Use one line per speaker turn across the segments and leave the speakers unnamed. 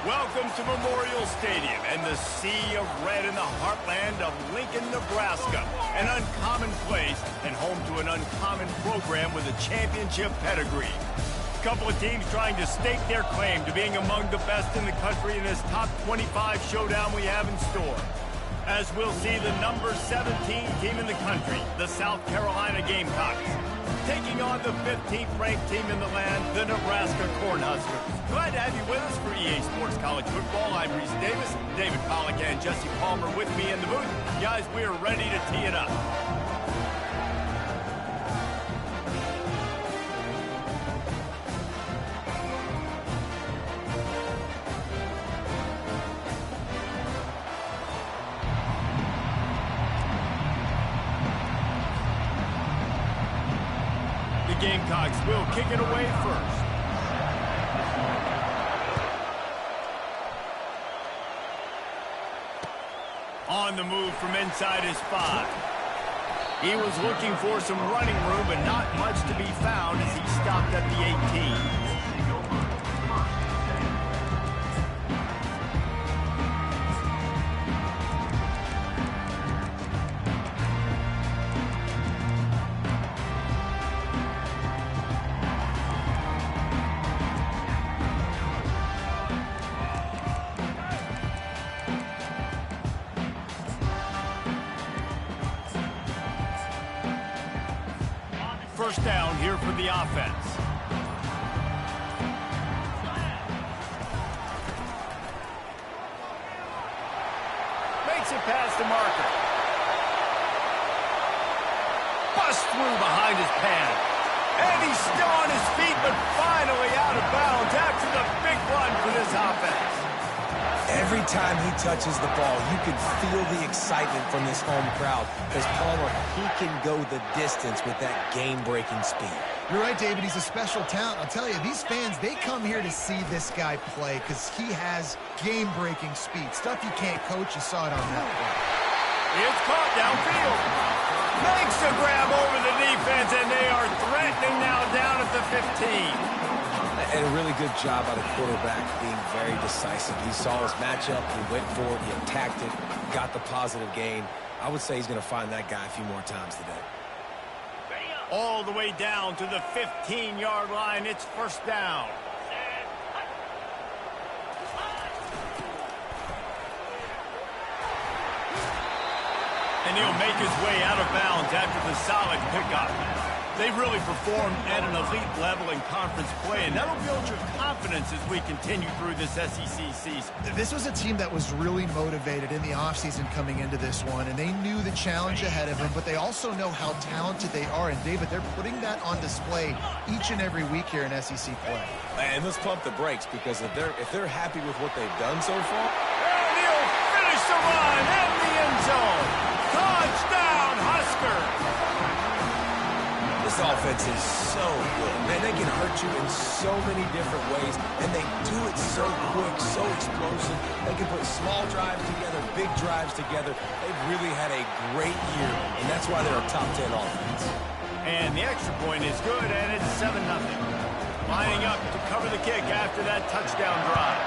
Welcome to Memorial Stadium and the sea of red in the heartland of Lincoln, Nebraska. An uncommon place and home to an uncommon program with a championship pedigree. A couple of teams trying to stake their claim to being among the best in the country in this top 25 showdown we have in store. As we'll see the number 17 team in the country, the South Carolina Gamecocks, taking on the 15th ranked team in the land, the Nebraska Cornhuskers. Glad to have you with us for EA Sports College Football. I'm Reese Davis, David Pollack and Jesse Palmer with me in the booth. Guys, we are ready to tee it up. Gamecocks will kick it away first. On the move from inside his 5. He was looking for some running room, but not much to be found as he stopped at the 18. First down here for the offense. Makes it past the marker. Bust through behind his pad. And he's still on his feet, but finally out of bounds after the big run for this offense.
Every time he touches the ball, you can feel the excitement from this home crowd because Palmer, he can go the distance with that game-breaking speed.
You're right, David. He's a special talent. I'll tell you, these fans, they come here to see this guy play because he has game-breaking speed. Stuff you can't coach. You saw it on that play.
It's caught downfield. Makes the grab over the defense, and they are threatening now down at the 15.
And a really good job by the quarterback being very decisive. He saw his matchup, he went for it, he attacked it, got the positive gain. I would say he's going to find that guy a few more times today.
All the way down to the 15-yard line, it's first down. And he'll make his way out of bounds after the solid pickup. They've really performed at an elite level in conference play, and that'll build your confidence as we continue through this SEC season.
This was a team that was really motivated in the offseason coming into this one, and they knew the challenge ahead of them, but they also know how talented they are. And, David, they're putting that on display each and every week here in SEC play.
And let's pump the brakes because if they're happy with what they've done so far.
And he'll finish the run in the end zone. Touchdown, Husker!
This offense is so good. Man, they can hurt you in so many different ways, and they do it so quick, so explosive. They can put small drives together, big drives together. They've really had a great year, and that's why they're a top 10 offense.
And the extra point is good, and it's 7-0. Lining up to cover the kick after that touchdown drive.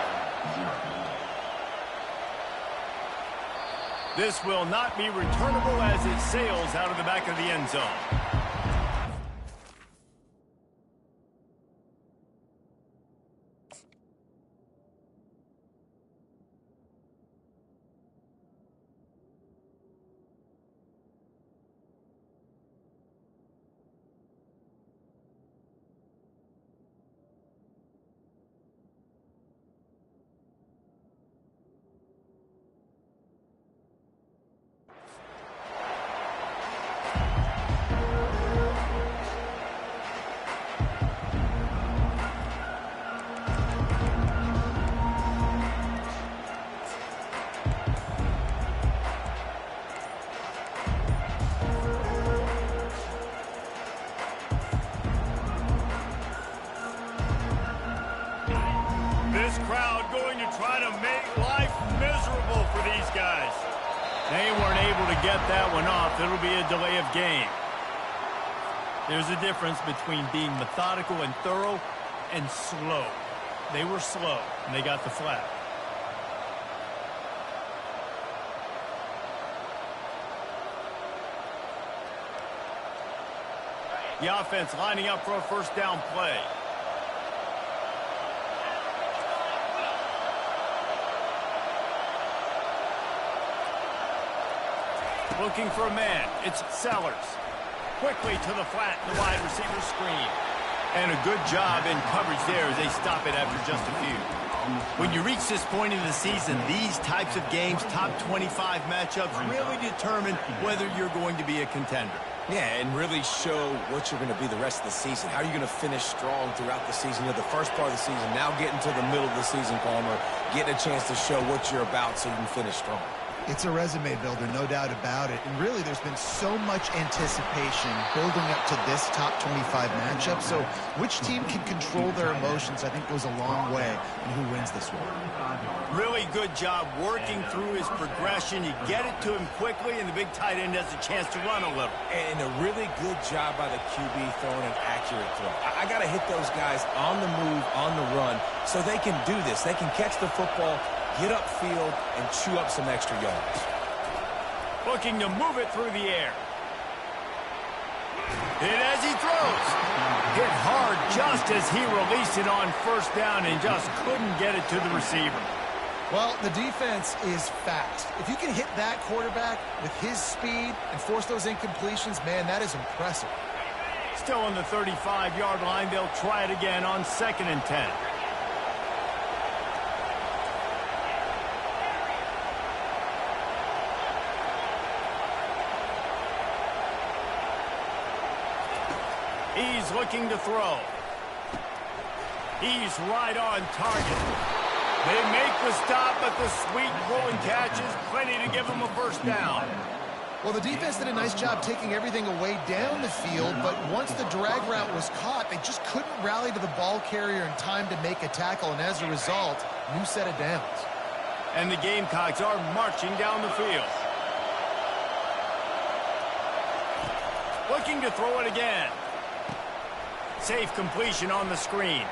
This will not be returnable as it sails out of the back of the end zone. They weren't able to get that one off. It'll be a delay of game. There's a difference between being methodical and thorough and slow. They were slow, and they got the flag. The offense lining up for a first down play. Looking for a man. It's Sellers. Quickly to the flat in the wide receiver screen. And a good job in coverage there as they stop it after just a few. When you reach this point in the season, these types of games, top 25 matchups, really determine whether you're going to be a contender.
Yeah, and really show what you're going to be the rest of the season. How are you going to finish strong throughout the season? You know, the first part of the season, now getting to the middle of the season, Palmer, getting a chance to show what you're about so you can finish strong.
It's a resume builder, no doubt about it. And really, there's been so much anticipation building up to this top 25 matchup. So which team can control their emotions, I think, goes a long way in who wins this one.
Really good job working through his progression. You get it to him quickly, and the big tight end has a chance to run a little.
And a really good job by the QB throwing an accurate throw. I got to hit those guys on the move, on the run, so they can do this. They can catch the football, get upfield, and chew up some extra yards.
Looking to move it through the air. Hit as he throws. Hit hard just as he released it on first down and just couldn't get it to the receiver.
Well, the defense is fast. If you can hit that quarterback with his speed and force those incompletions, man, that is impressive.
Still on the 35-yard line, they'll try it again on 2nd and 10. He's looking to throw. He's right on target. They make the stop, but the sweet rolling catch is plenty to give him a first down.
Well, the defense did a nice job taking everything away down the field, but once the drag route was caught, they just couldn't rally to the ball carrier in time to make a tackle, and as a result, new set of downs.
And the Gamecocks are marching down the field. Looking to throw it again. Safe completion on the screen.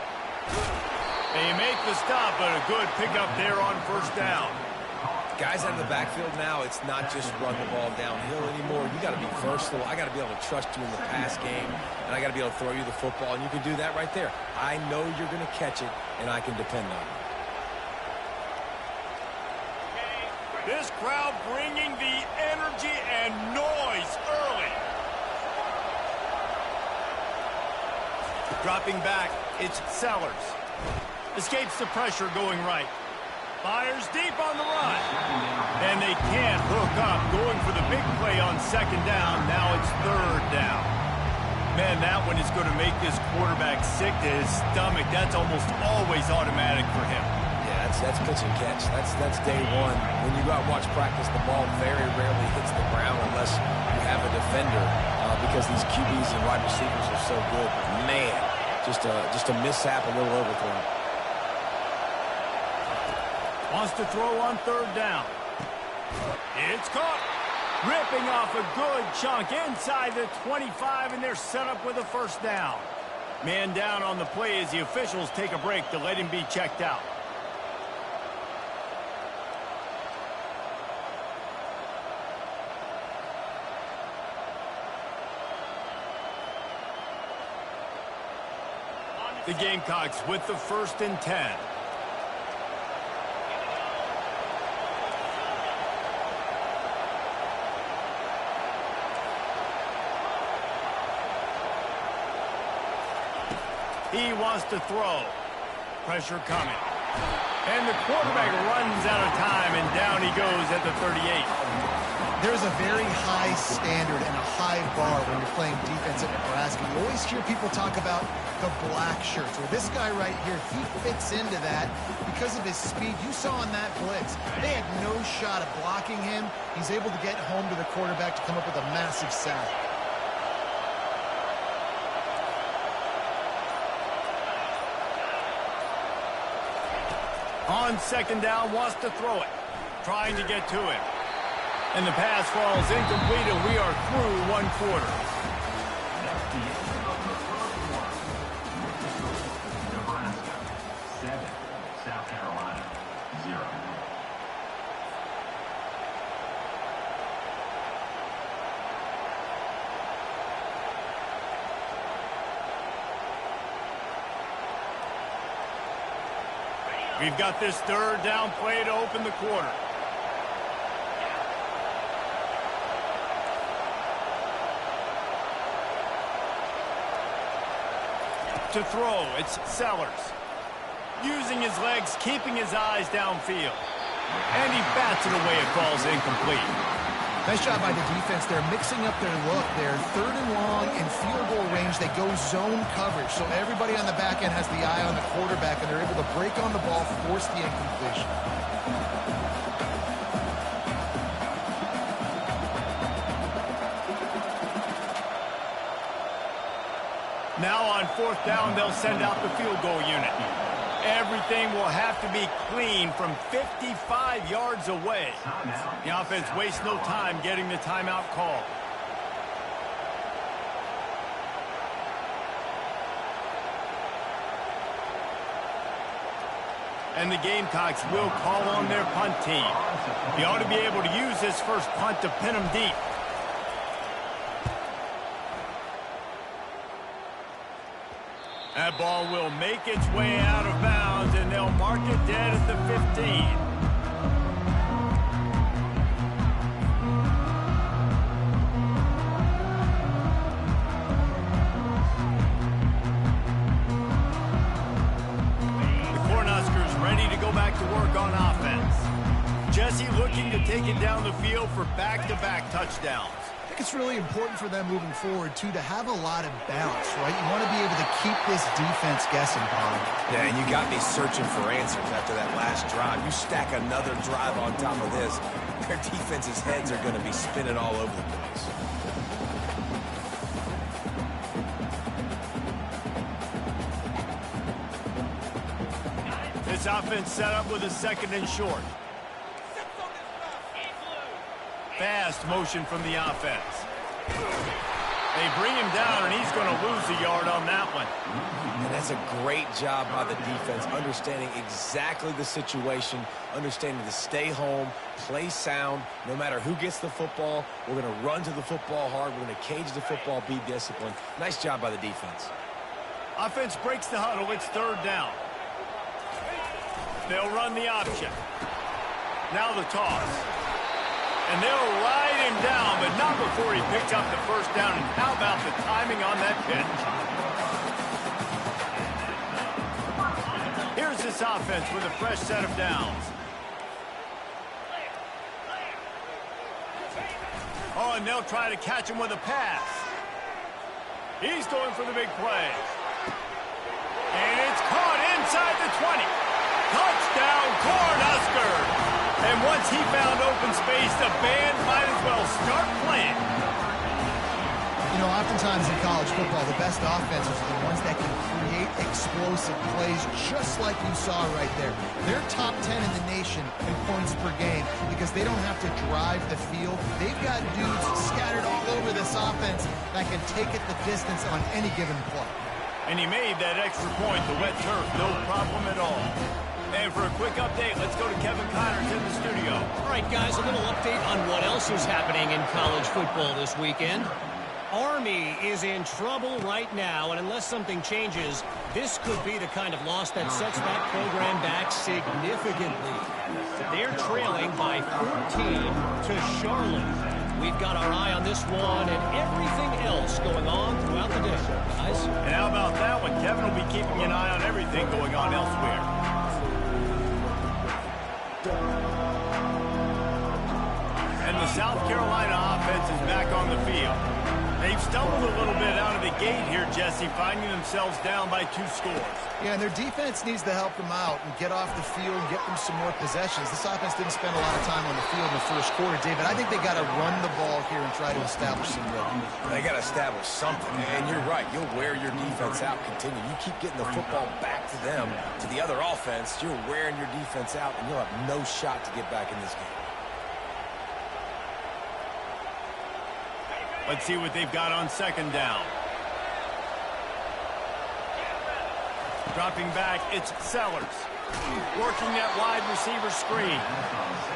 They make the stop, but a good pickup there on first down.
Guys out of the backfield now, it's not just run the ball downhill anymore. You got to be versatile. I got to be able to trust you in the pass game, and I got to be able to throw you the football, and you can do that right there. I know you're going to catch it, and I can depend on it.
This crowd bringing the energy and noise early. Dropping back, it's Sellers. Escapes the pressure going right. Fires deep on the run. And they can't hook up. Going for the big play on 2nd down. Now it's 3rd down. Man, that one is going to make this quarterback sick to his stomach. That's almost always automatic for him.
Yeah, that's pitch and catch. That's day one. When you go out and watch practice, the ball very rarely hits the ground unless you have a defender because these QBs and wide receivers are so good. Man, just a mishap, a little overthrow.
Wants to throw on 3rd down. It's caught. Ripping off a good chunk inside the 25, and they're set up with a first down. Man down on the play as the officials take a break to let him be checked out. The Gamecocks with the 1st and 10. He wants to throw. Pressure coming. And the quarterback runs out of time, and down he goes at the 38.
There's a very high standard and a high bar when you're playing defense at Nebraska. You always hear people talk about the black shirts. Well, this guy right here, he fits into that because of his speed. You saw on that blitz, they had no shot at blocking him. He's able to get home to the quarterback to come up with a massive sack.
On 2nd down, wants to throw it. Trying to get to him. And the pass falls incomplete, and we are through 1 quarter.
Nebraska 7, South Carolina 0.
We've got this third down play to open the quarter. To throw, it's Sellers. Using his legs, keeping his eyes downfield. And he bats it away. It falls incomplete.
Nice job by the defense. They're mixing up their look. They're third and long in field goal range. They go zone coverage. So everybody on the back end has the eye on the quarterback, and they're able to break on the ball, force the incompletion.
Now on fourth down, they'll send out the field goal unit. Everything will have to be clean from 55 yards away. The offense wastes no time getting the timeout call. And the Gamecocks will call on their punt team. They ought to be able to use this first punt to pin them deep. That ball will make its way out of bounds, and they'll mark it dead at the 15. The Cornhuskers ready to go back to work on offense. Jesse looking to take it down the field for back-to-back touchdowns.
It's really important for them moving forward, too, to have a lot of balance, right? You want to be able to keep this defense guessing, Colin.
Yeah, and you got me searching for answers after that last drive. You stack another drive on top of this, their defense's heads are going to be spinning all over the place.
This offense set up with a second and short. Fast motion from the offense. They bring him down, and he's going to lose a yard on that one.
And that's a great job by the defense, understanding exactly the situation, understanding to stay home, play sound. No matter who gets the football, we're going to run to the football hard. We're going to cage the football, be disciplined. Nice job by the defense.
Offense breaks the huddle. It's third down. They'll run the option. Now the toss. And they'll ride him down, but not before he picks up the first down. And how about the timing on that pitch? Here's this offense with a fresh set of downs. Oh, and they'll try to catch him with a pass. He's going for the big play. And it's caught inside the 20. Touchdown, Cornhuskers! And once he found open space, the band might as well start playing.
You know, oftentimes in college football, the best offenses are the ones that can create explosive plays, just like you saw right there. They're top 10 in the nation in points per game because they don't have to drive the field. They've got dudes scattered all over this offense that can take it the distance on any given play.
And he made that extra point, the wet turf, no problem at all. And for a quick update, let's go to Kevin Connors in the studio.
All right, guys, a little update on what else is happening in college football this weekend. Army is in trouble right now, and unless something changes, this could be the kind of loss that sets that program back significantly. They're trailing by 14 to Charlotte. We've got our eye on this one and everything else going on throughout the day, guys.
And how about that one? Kevin will be keeping an eye on everything going on elsewhere. And the South Carolina offense is back on the field. They've stumbled a little bit out of the gate here, Jesse, finding themselves down by 2 scores.
Yeah, and their defense needs to help them out and get off the field and get them some more possessions. This offense didn't spend a lot of time on the field in the first quarter, David. I think they got to run the ball here and try to establish some rhythm.
They got to establish something, and you're right. You'll wear your defense out, continue. You keep getting the football back to them, to the other offense, you're wearing your defense out, and you'll have no shot to get back in this game.
Let's see what they've got on second down. Dropping back, it's Sellers. Working that wide receiver screen.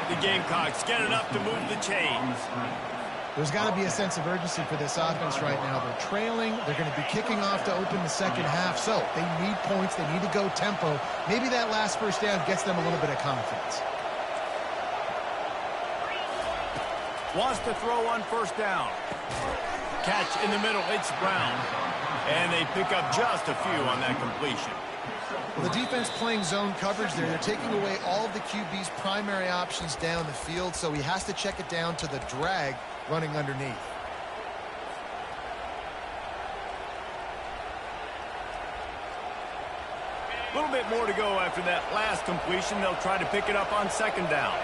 The Gamecocks get it up to move the chains.
There's got to be a sense of urgency for this offense right now. They're trailing. They're going to be kicking off to open the second half. So they need points. They need to go tempo. Maybe that last first down gets them a little bit of confidence.
Wants to throw on first down. Catch in the middle. It's Brown. And they pick up just a few on that completion.
Well, the defense playing zone coverage there. They're taking away all of the QB's primary options down the field, so he has to check it down to the drag running underneath.
A little bit more to go after that last completion. They'll try to pick it up on second down.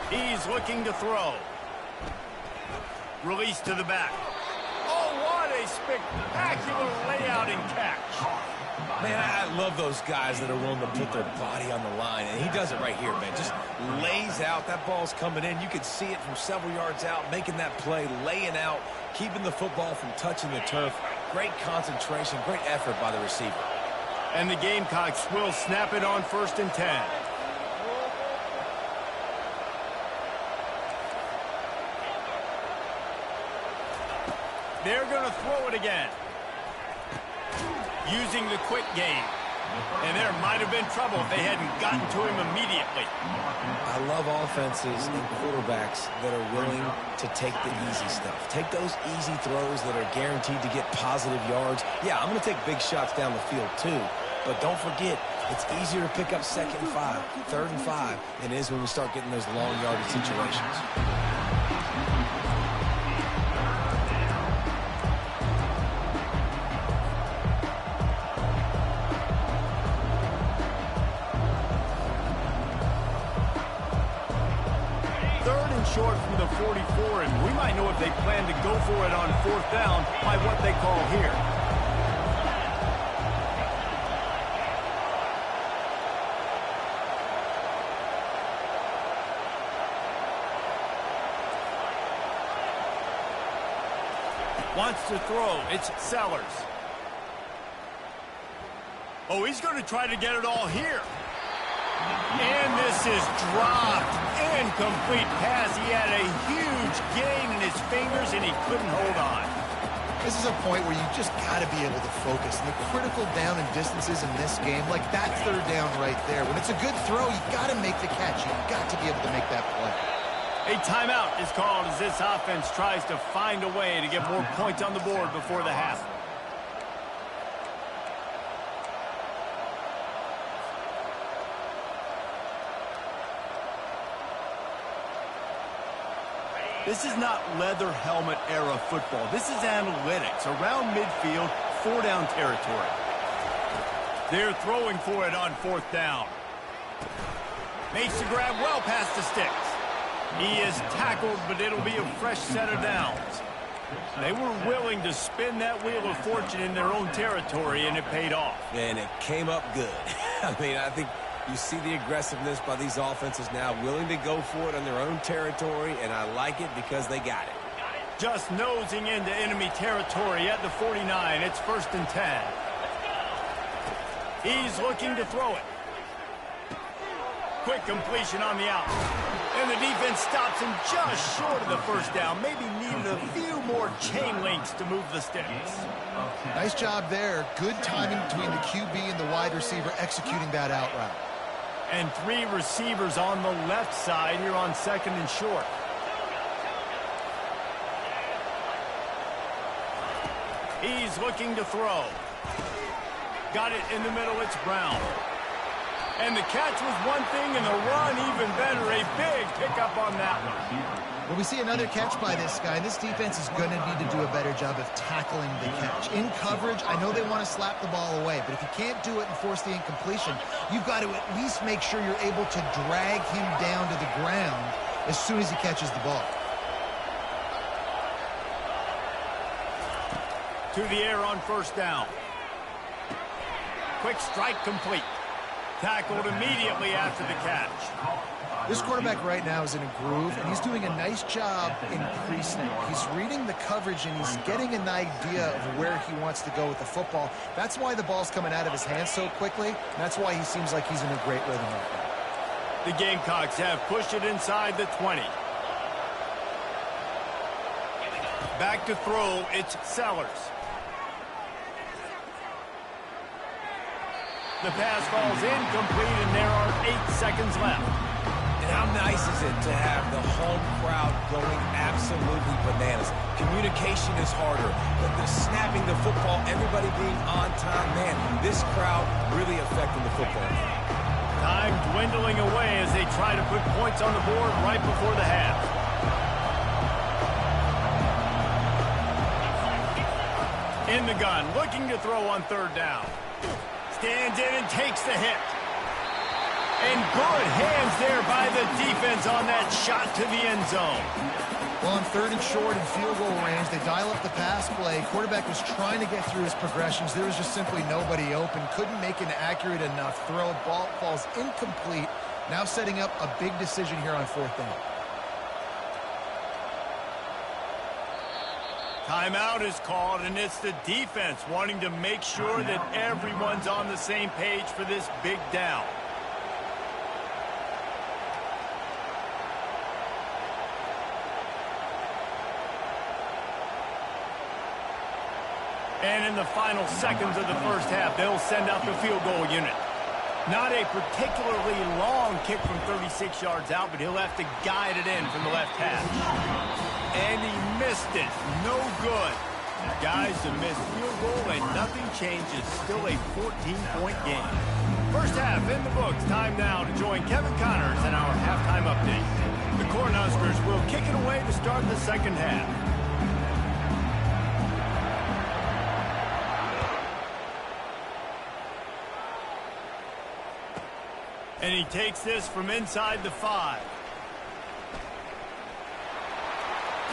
He's looking to throw. Release to the back. Oh, what a spectacular layout and catch.
Man, I love those guys that are willing to put their body on the line, and he does it right here, man. Just lays out. That ball's coming in. You can see it from several yards out, making that play, laying out, keeping the football from touching the turf. Great concentration, great effort by the receiver.
And the Gamecocks will snap it on 1st and 10. They're going to throw it again. Using the quick game. And there might have been trouble if they hadn't gotten to him immediately.
I love offenses and quarterbacks that are willing to take the easy stuff. Take those easy throws that are guaranteed to get positive yards. Yeah, I'm going to take big shots down the field too. But don't forget, it's easier to pick up 2nd and 5, 3rd and 5 than it is when we start getting those long yardage situations.
Short from the 44, and we might know if they plan to go for it on 4th down by what they call here. Wants to throw. It's Sellers. Oh, he's going to try to get it all here. And this is dropped. Incomplete pass. He had a huge gain in his fingers, and he couldn't hold on.
This is a point where you just got to be able to focus. And the critical down and distances in this game, like that 3rd down right there. When it's a good throw, you got to make the catch. You've got to be able to make that play.
A timeout is called as this offense tries to find a way to get more points on the board before the half. This is not leather helmet era football. This is analytics. Around midfield, 4-down territory. They're throwing for it on 4th down. Makes the grab well past the sticks. He is tackled, but it'll be a fresh set of downs. They were willing to spin that wheel of fortune in their own territory, and it paid off.
And it came up good. I mean, I think you see the aggressiveness by these offenses now, willing to go for it on their own territory, and I like it because they got it.
Just nosing into enemy territory at the 49. It's 1st and 10. He's looking to throw it. Quick completion on the out. And the defense stops him just short of the 1st down. Maybe needed a few more chain links to move the sticks.
Nice job there. Good timing between the QB and the wide receiver executing that out route.
And 3 receivers on the left side here on 2nd and short. He's looking to throw. Got it in the middle. It's Brown. And the catch was one thing, and the run even better. A big pickup on that one.
Well, we see another catch by this guy. This defense is going to need to do a better job of tackling the catch. In coverage, I know they want to slap the ball away, but if you can't do it and force the incompletion, you've got to at least make sure you're able to drag him down to the ground as soon as he catches the ball.
To the air on 1st down. Quick strike complete. Tackled immediately after the catch.
This quarterback right now is in a groove, and he's doing a nice job in pre-snap. He's reading the coverage, and he's getting an idea of where he wants to go with the football. That's why the ball's coming out of his hands so quickly. And that's why he seems like he's in a great rhythm right now.
The Gamecocks have pushed it inside the 20. Back to throw, it's Sellers. The pass falls incomplete, and there are 8 seconds left.
And how nice is it to have the home crowd going absolutely bananas? Communication is harder. The snapping the football, everybody being on time. Man, this crowd really affecting the football.
Time dwindling away as they try to put points on the board right before the half. In the gun, looking to throw on 3rd down. Stands in and takes the hit. And good hands there by the defense on that shot to the end zone.
Well, on 3rd and short and field goal range, they dial up the pass play. Quarterback was trying to get through his progressions. There was just simply nobody open. Couldn't make an accurate enough throw. Ball falls incomplete. Now setting up a big decision here on 4th down.
Timeout is called, and it's the defense wanting to make sure that everyone's on the same page for this big down. And in the final seconds of the first half, they'll send out the field goal unit. Not a particularly long kick from 36 yards out, but he'll have to guide it in from the left hash. And he missed it. No good. Guys, a missed field goal and nothing changes. Still a 14-point game. First half in the books. Time now to join Kevin Connors in our halftime update. The Cornhuskers will kick it away to start the second half. And he takes this from inside the 5.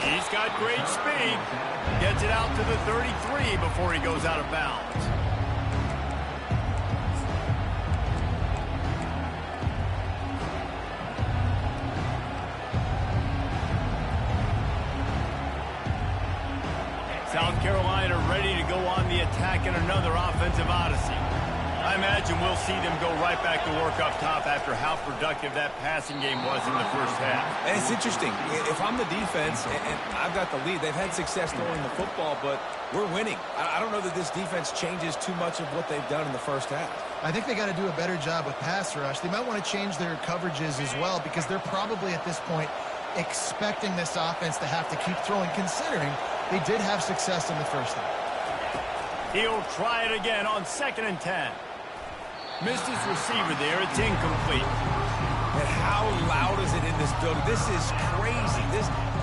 He's got great speed. Gets it out to the 33 before he goes out of bounds. South Carolina ready to go on the attack in another offensive odyssey. I imagine we'll see them go right back to work up top after how productive that passing game was in the first half.
And it's interesting. If I'm the defense and I've got the lead, they've had success throwing the football, but we're winning. I don't know that this defense changes too much of what they've done in the first half.
I think they got to do a better job with pass rush. They might want to change their coverages as well because they're probably at this point expecting this offense to have to keep throwing, considering they did have success in the first half.
He'll try it again on 2nd and 10. Missed his receiver there. It's incomplete.
And how loud is it in this building? This is crazy.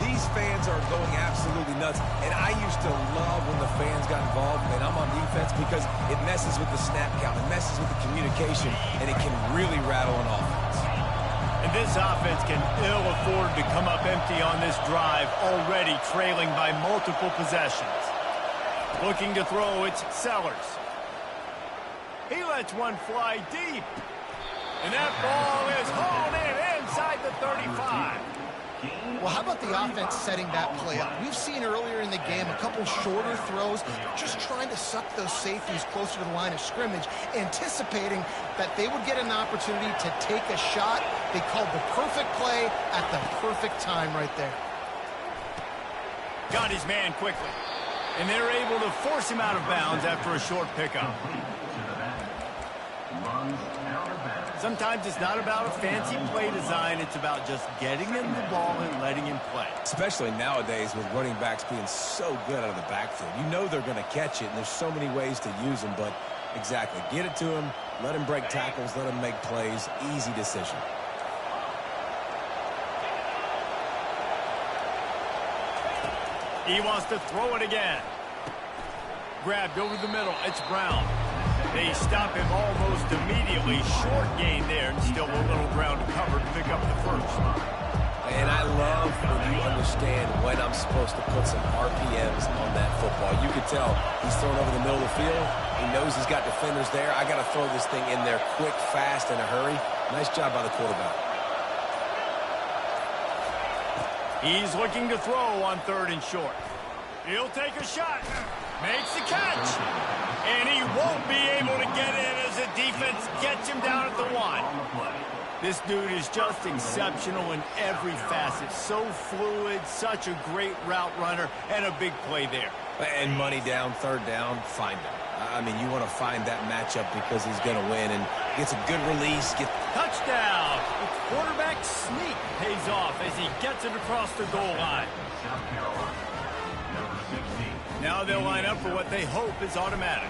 These fans are going absolutely nuts. And I used to love when the fans got involved, and I'm on defense because it messes with the snap count. It messes with the communication, and it can really rattle an offense.
And this offense can ill afford to come up empty on this drive, already trailing by multiple possessions. Looking to throw, it's Sellers. He lets one fly deep. And that ball is hauled in inside the 35.
Well, how about the offense setting that play up? We've seen earlier in the game a couple shorter throws, just trying to suck those safeties closer to the line of scrimmage, anticipating that they would get an opportunity to take a shot. They called the perfect play at the perfect time right there.
Got his man quickly. And they're able to force him out of bounds after a short pickup. Sometimes it's not about a fancy play design. It's about just getting him the ball and letting him play.
Especially nowadays with running backs being so good out of the backfield. You know they're going to catch it, and there's so many ways to use them. But exactly, get it to him, let him break tackles, let him make plays. Easy decision.
He wants to throw it again. Grabbed over the middle. It's Brown. They stop him almost immediately. Short gain there, and still a little ground to cover to pick up the first.
And I love when you understand when I'm supposed to put some RPMs on that football. You can tell he's thrown over the middle of the field. He knows he's got defenders there. I got to throw this thing in there quick, fast, in a hurry. Nice job by the quarterback.
He's looking to throw on 3rd and short. He'll take a shot. Makes the catch. And he won't be able to get in as the defense gets him down at the 1. This dude is just exceptional in every facet. So fluid, such a great route runner, and a big play there.
And money down, 3rd down, find him. I mean, you want to find that matchup because he's going to win and gets a good release.
Touchdown! The quarterback sneak pays off as he gets it across the goal line.
South Carolina, number 16.
Now they'll line up for what they hope is automatic.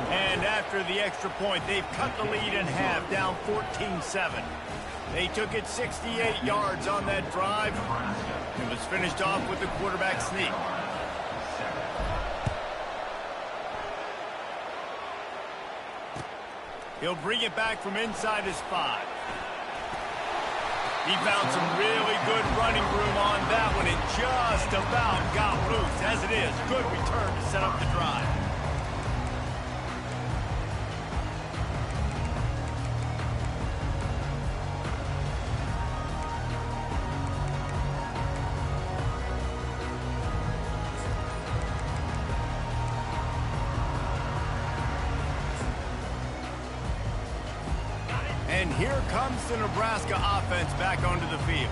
And after the extra point, they've cut the lead in half, down 14-7. They took it 68 yards on that drive. It was finished off with the quarterback sneak. He'll bring it back from inside his 5. He found some really good running room on that one and just about got loose. As it is, good return to set up the drive. And here comes the Nebraska offense back onto the field.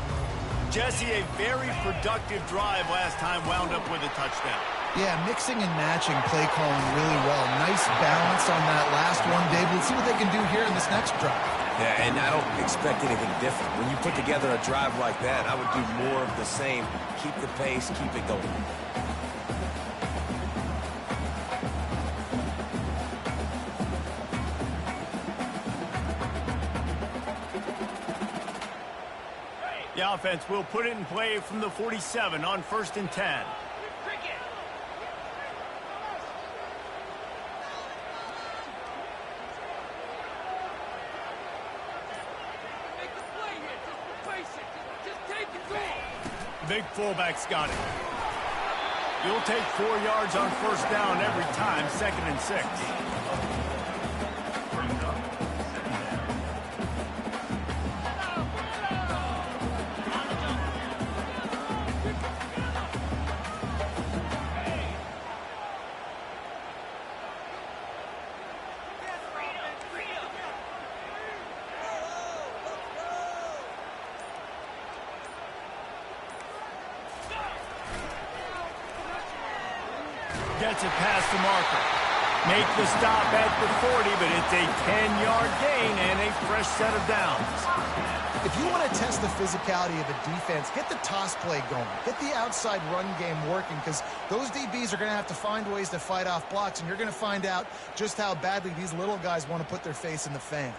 Jesse, a very productive drive last time wound up with a touchdown.
Yeah, mixing and matching play calling really well. Nice balance on that last one, Dave. Let's see what they can do here in this next drive.
Yeah, and I don't expect anything different. When you put together a drive like that, I would do more of the same. Keep the pace, keep it going.
The offense will put it in play from the 47 on 1st and 10. The big fullback's got it. You'll take 4 yards on 1st down every time, 2nd and 6. Gets it past the marker. Make the stop at the 40, but it's a 10-yard gain and a fresh set of downs.
If you want to test the physicality of a defense, get the toss play going. Get the outside run game working, because those DBs are going to have to find ways to fight off blocks, and you're going to find out just how badly these little guys want to put their face in the fan.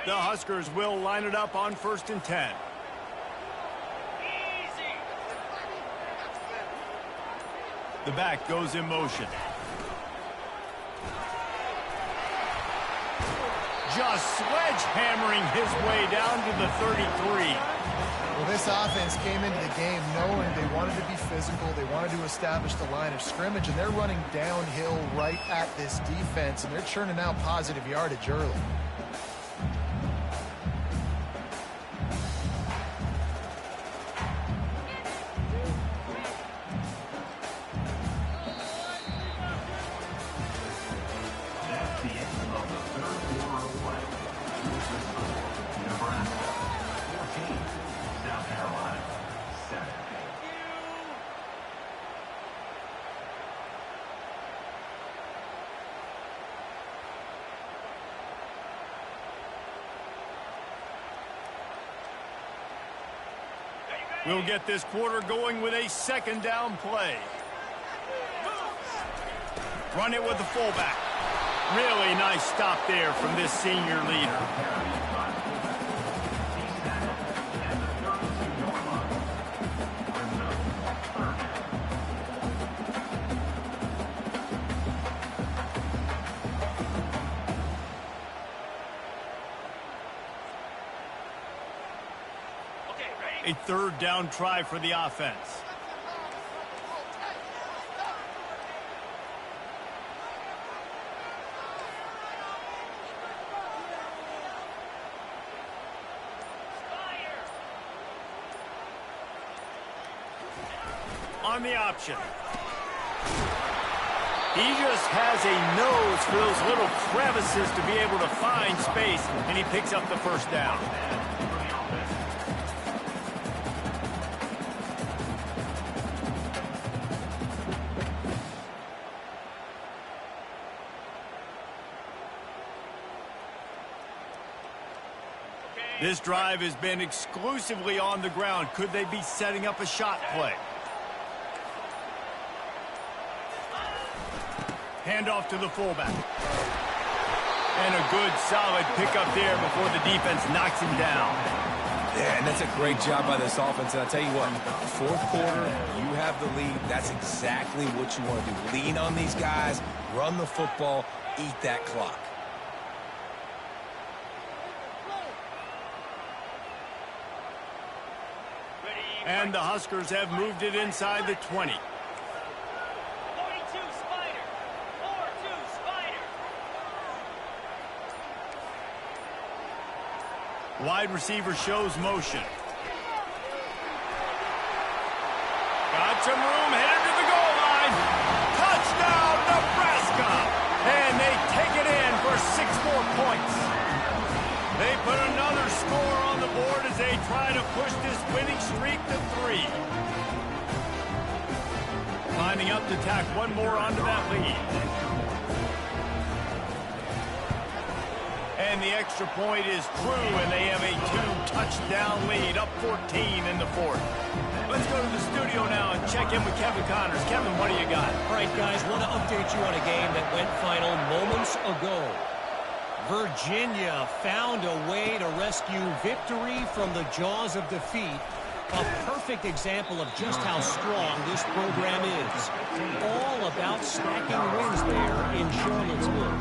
The Huskers will line it up on 1st and 10. The back goes in motion. Just sledgehammering his way down to the 33.
Well, this offense came into the game knowing they wanted to be physical. They wanted to establish the line of scrimmage, and they're running downhill right at this defense, and they're churning out positive yardage early.
That's the end of the third quarter of play. Nebraska 14, South Carolina 7.
We'll get this quarter going with a 2nd down play. Run it with the fullback. Really nice stop there from this senior leader. A third down try for the offense. On the option. He just has a nose for those little crevices to be able to find space, and he picks up the first down. This drive has been exclusively on the ground. Could they be setting up a shot play? Handoff to the fullback. And a good, solid pickup there before the defense knocks him down.
Yeah, and that's a great job by this offense. And I'll tell you what, fourth quarter, you have the lead. That's exactly what you want to do. Lean on these guys, run the football, eat that clock.
And the Huskers have moved it inside the 20. Wide receiver shows motion. Got some room, headed to the goal line. Touchdown, Nebraska! And they take it in for 6 more points. They put another score on the board as they try to push this winning streak to 3. Lining up to tack one more onto that lead. And the extra point is true, and they have a 2-touchdown lead, up 14 in the fourth. Let's go to the studio now and check in with Kevin Connors. Kevin, what do you got?
All right, guys, want to update you on a game that went final moments ago. Virginia found a way to rescue victory from the jaws of defeat. A perfect example of just how strong this program is. All about stacking wins there in Charlottesville.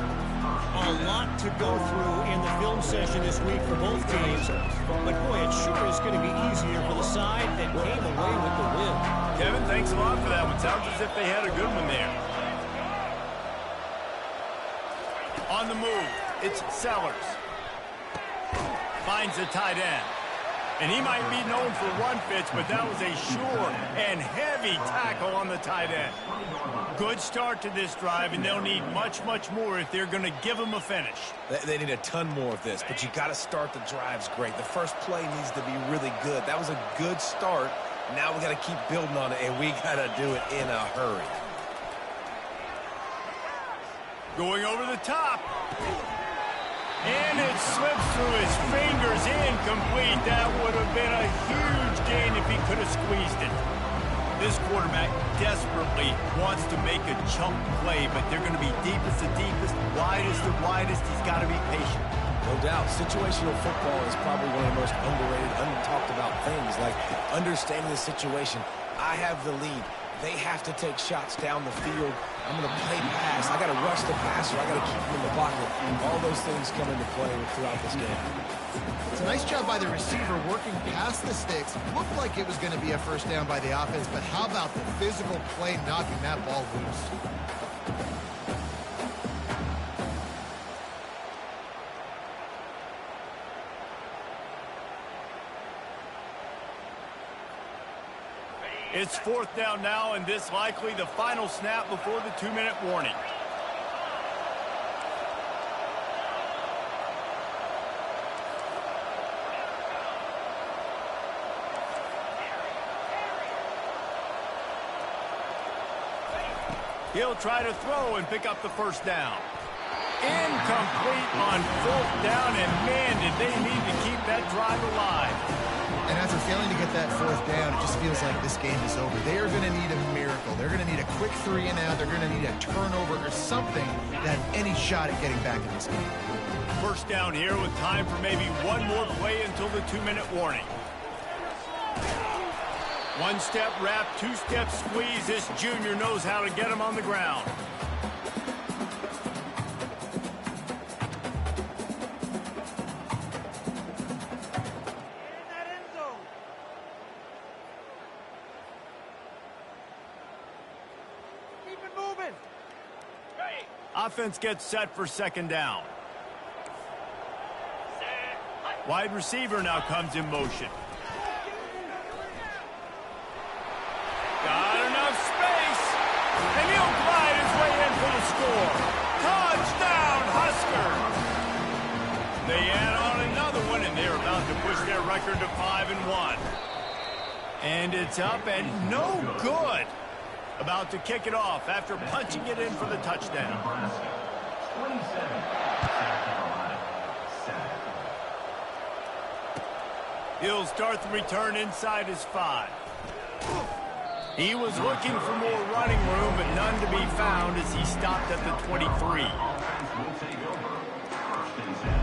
A lot to go through in the film session this week for both teams. But, boy, it sure is going to be easier for the side that came away with the win.
Kevin, thanks a lot for that one. Sounds as if they had a good one there. On the move, it's Sellers. Finds the tight end. And he might be known for run fits, but that was a sure and heavy tackle on the tight end. Good start to this drive, and they'll need much, much more if they're going to give them a finish.
They need a ton more of this, but you got to start the drives great. The first play needs to be really good. That was a good start. Now we got to keep building on it, and we got to do it in a hurry.
Going over the top. And it slips through his fingers, incomplete. That would have been a huge gain if he could have squeezed it. This quarterback desperately wants to make a chunk play, but they're going to be deepest to deepest, widest to widest. He's got to be patient.
No doubt. Situational football is probably one of the most underrated, untalked about things, like understanding the situation. I have the lead. They have to take shots down the field. I'm going to play pass. I got to rush the passer. I got to keep him in the pocket. All those things come into play throughout this game.
It's a nice job by the receiver working past the sticks. Looked like it was going to be a first down by the offense, but how about the physical play knocking that ball loose?
It's fourth down now, and this likely the final snap before the 2-minute warning. He'll try to throw and pick up the first down. Incomplete on fourth down, and man, did they need to keep that drive alive.
And after failing to get that fourth down, it just feels like this game is over. They are going to need a miracle. They're going to need a quick 3 and out. They're going to need a turnover or something to have any shot at getting back in this game.
First down here with time for maybe one more play until the 2-minute warning. One-step wrap, two-step squeeze. This junior knows how to get him on the ground. Offense gets set for second down. Wide receiver now comes in motion. Got enough space. And he'll glide his way in for the score. Touchdown, Huskers! They add on another one, and they're about to push their record to 5-1. And it's up and no good. About to kick it off after punching it in for the touchdown.
Nebraska, 27. South Carolina, 7.
He'll start the return inside his 5. He was looking for more running room, but none to be found as he stopped at the 23.
Offense will take over. First and 10.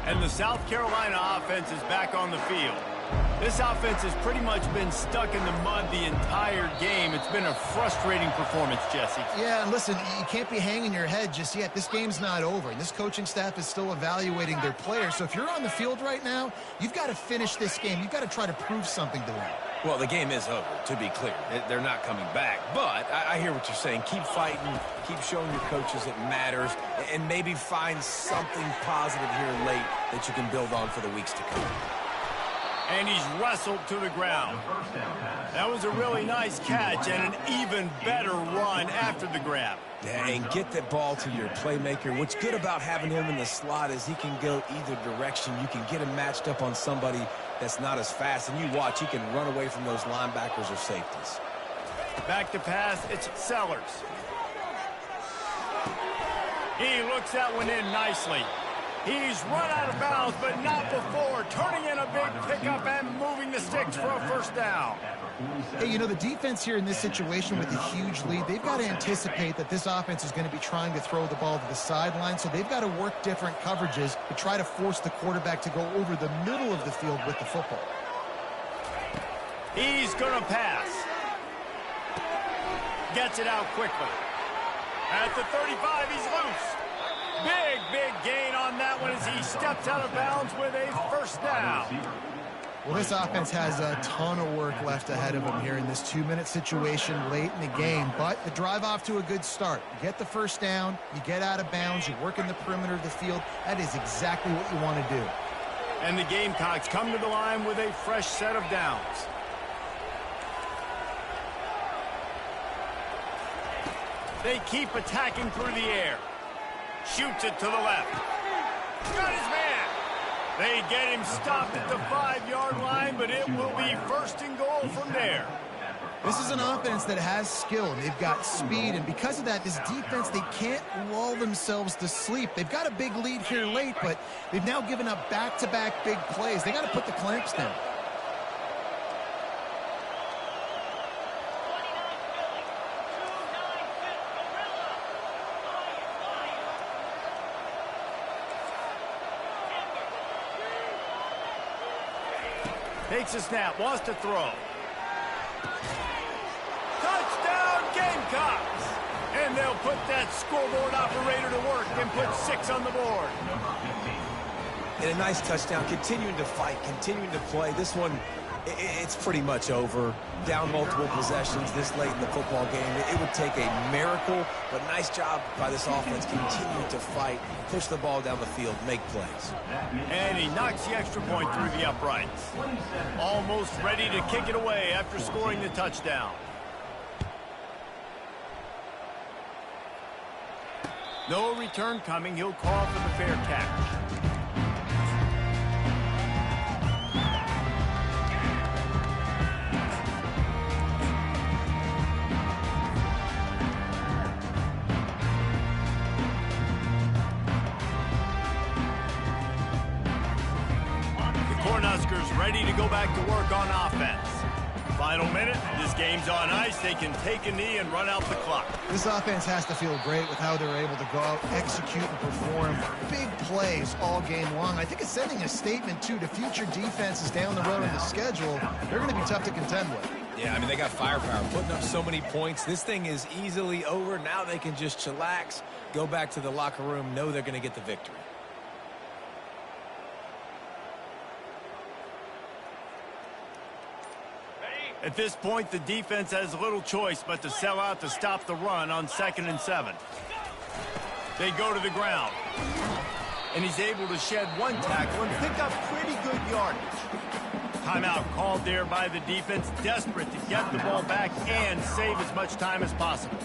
And the South Carolina offense is back on the field. This offense has pretty much been stuck in the mud the entire game. It's been a frustrating performance, Jesse.
Yeah, and listen, you can't be hanging your head just yet. This game's not over, and this coaching staff is still evaluating their players. So if you're on the field right now, you've got to finish this game. You've got to try to prove something to them.
Well, the game is over, to be clear. They're not coming back. But I hear what you're saying. Keep fighting. Keep showing your coaches it matters. And maybe find something positive here late that you can build on for the weeks to come.
And he's wrestled to the ground. That was a really nice catch and an even better run after the grab.
Yeah, and get that ball to your playmaker. What's good about having him in the slot is he can go either direction. You can get him matched up on somebody that's not as fast, and you watch, he can run away from those linebackers or safeties.
Back to pass, it's Sellers. He looks that one in nicely. He's run out of bounds, but not before. Turning in a big pickup and moving the sticks for a first down.
Hey, you know, the defense here in this situation with a huge lead, they've got to anticipate that this offense is going to be trying to throw the ball to the sideline, so they've got to work different coverages to try to force the quarterback to go over the middle of the field with the football.
He's going to pass. Gets it out quickly. At the 35, he's loose. Big gain on that one as he steps out of bounds with a first down.
Well, this offense has a ton of work left ahead of them here in this 2-minute situation late in the game, but the drive off to a good start. You get the first down, you get out of bounds, you work in the perimeter of the field. That is exactly what you want to do.
And the Gamecocks come to the line with a fresh set of downs. They keep attacking through the air. Shoots it to the left. Got his man. They get him stopped at the 5-yard line, but it will be first and goal from there.
This is an offense that has skill, and they've got speed, and because of that, this defense, they can't lull themselves to sleep. They've got a big lead here late, but they've now given up back-to-back big plays. They got to put the clamps down.
Takes a snap, wants to throw. Touchdown, Gamecocks! And they'll put that scoreboard operator to work and put 6 on the board.
And a nice touchdown, continuing to fight, continuing to play. This one, it's pretty much over. Down multiple possessions this late in the football game. It would take a miracle, but nice job by this offense continuing to fight, push the ball down the field, make plays.
And he knocks the extra point through the uprights. Almost ready to kick it away after scoring the touchdown. No return coming. He'll call for the fair catch. Ready to go back to work on offense. Final minute, this game's on ice. They can take a knee and run out the clock.
This offense has to feel great with how they're able to go out, execute, and perform big plays all game long. I think it's sending a statement, too, to future defenses down the road in the schedule. They're going to be tough to contend with.
Yeah, I mean, they got firepower, putting up so many points. This thing is easily over. Now they can just chillax, go back to the locker room, know they're going to get the victory.
At this point, the defense has little choice but to sell out to stop the run on 2nd and 7. They go to the ground. And he's able to shed one tackle and pick up pretty good yardage. Timeout called there by the defense, desperate to get the ball back and save as much time as possible.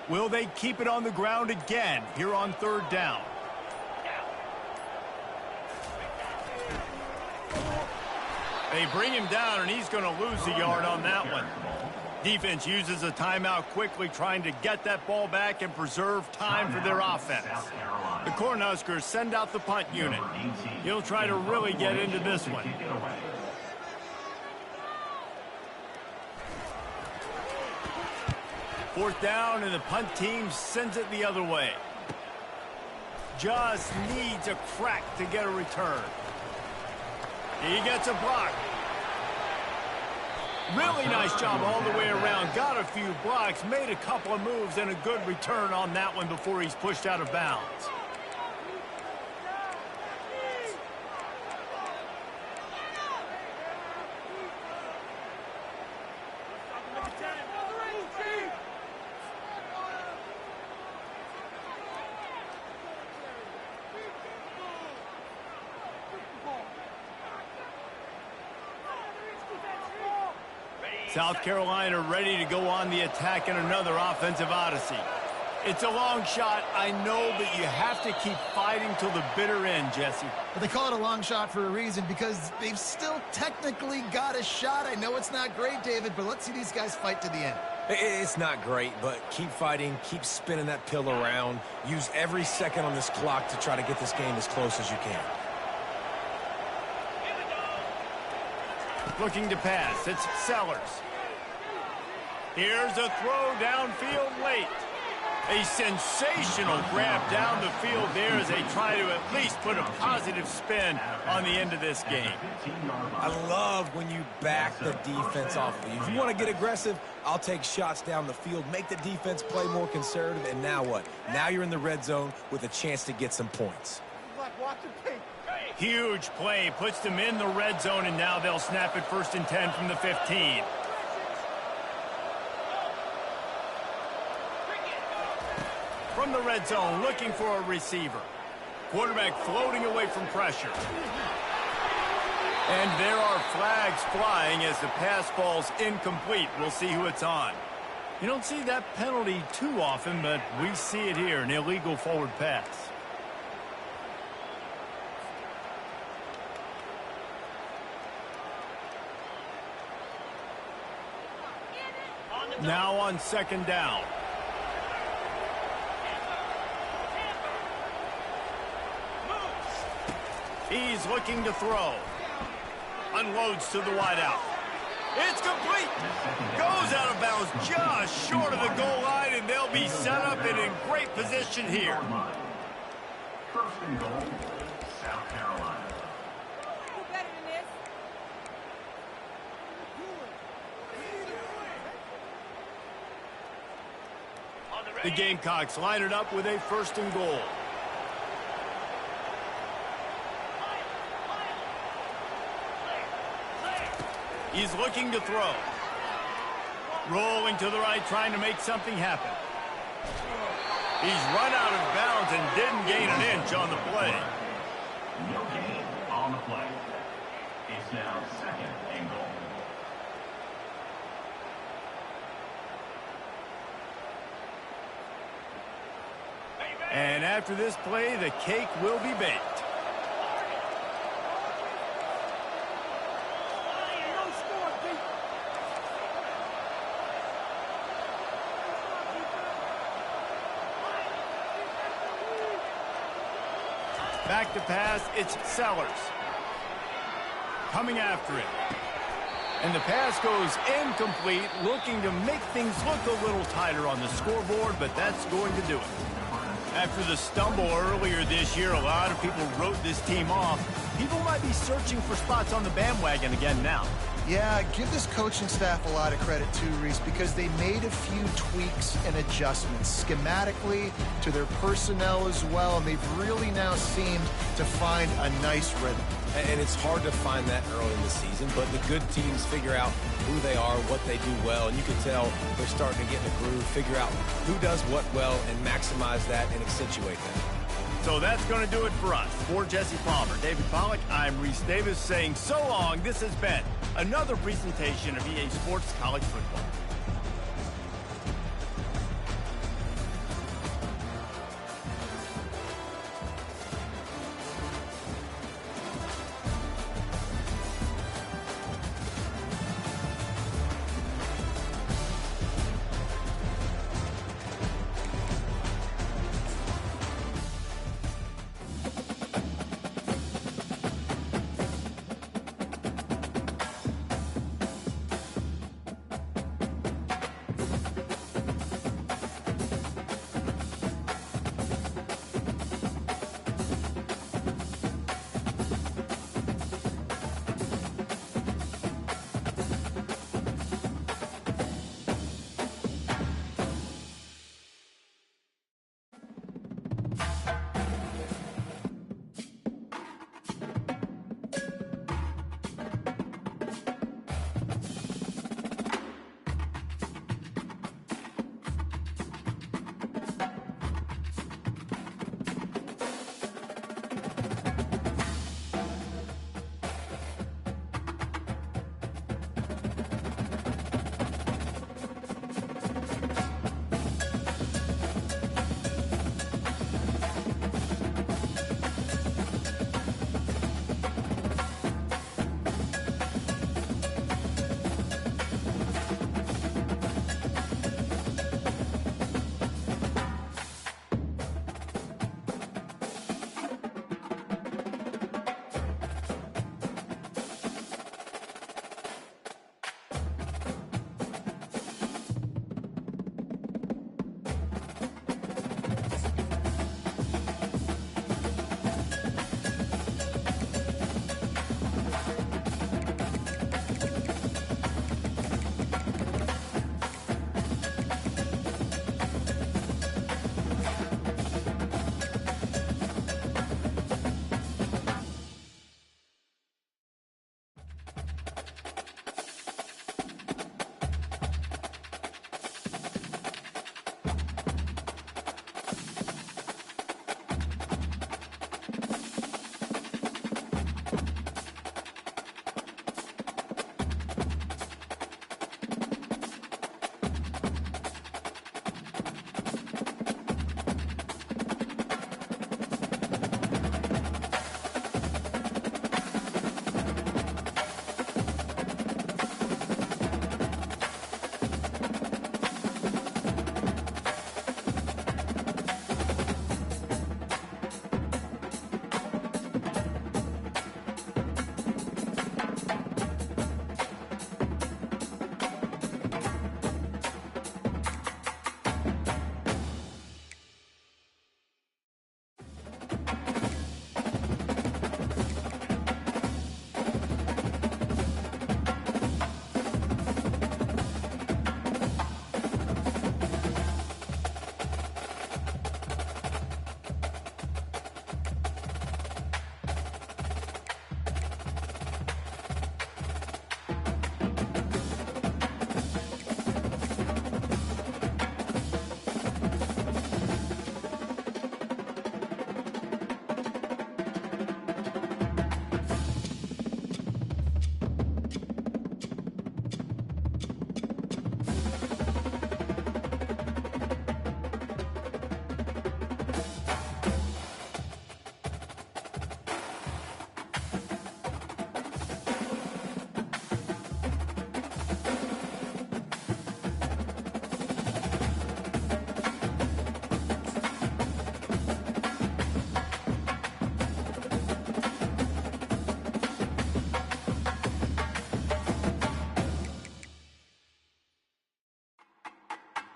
Will they keep it on the ground again here on 3rd down? They bring him down, and he's going to lose a yard on that one. Defense uses a timeout quickly, trying to get that ball back and preserve time for their offense. The Cornhuskers send out the punt unit. He'll try to really get into this one. Fourth down, and the punt team sends it the other way. Just needs a crack to get a return. He gets a block. Really nice job all the way around. Got a few blocks, made a couple of moves, and a good return on that one before he's pushed out of bounds. South Carolina ready to go on the attack in another offensive odyssey. It's a long shot, I know, but you have to keep fighting till the bitter end, Jesse.
But they call it a long shot for a reason, because they've still technically got a shot. I know it's not great, David, but let's see these guys fight to the end.
It's not great, but keep fighting, keep spinning that pill around. Use every second on this clock to try to get this game as close as you can.
Looking to pass, it's Sellers. Here's a throw downfield late. A sensational grab down the field there as they try to at least put a positive spin on the end of this game.
I love when you back the defense off. If you want to get aggressive, I'll take shots down the field, make the defense play more conservative, and now what? Now you're in the red zone with a chance to get some points.
Huge play, puts them in the red zone, and now they'll snap it 1st and 10 from the 15. From the red zone, looking for a receiver. Quarterback floating away from pressure. And there are flags flying as the pass falls incomplete. We'll see who it's on. You don't see that penalty too often, but we see it here, an illegal forward pass. Now on 2nd down. He's looking to throw. Unloads to the wideout. It's complete. Goes out of bounds just short of the goal line, and they'll be set up and in great position here.
1st and goal, South Carolina.
The Gamecocks line it up with a 1st and goal. He's looking to throw. Rolling to the right, trying to make something happen. He's run out of bounds and didn't gain an inch on the play.
No gain on the play. It's now 2nd and goal.
And after this play, the cake will be baked. Back to pass, it's Sellers. Coming after it. And the pass goes incomplete, looking to make things look a little tighter on the scoreboard, but that's going to do it. After the stumble earlier this year, a lot of people wrote this team off. People might be searching for spots on the bandwagon again now.
Yeah, give this coaching staff a lot of credit too, Reese, because they made a few tweaks and adjustments schematically to their personnel as well, and they've really now seemed to find a nice rhythm.
And it's hard to find that early in the season, but the good teams figure out who they are, what they do well, and you can tell they're starting to get in a groove, figure out who does what well, and maximize that and accentuate that.
So that's going to do it for us. For Jesse Palmer, David Pollack, I'm Reese Davis saying so long. This has been another presentation of EA Sports College Football.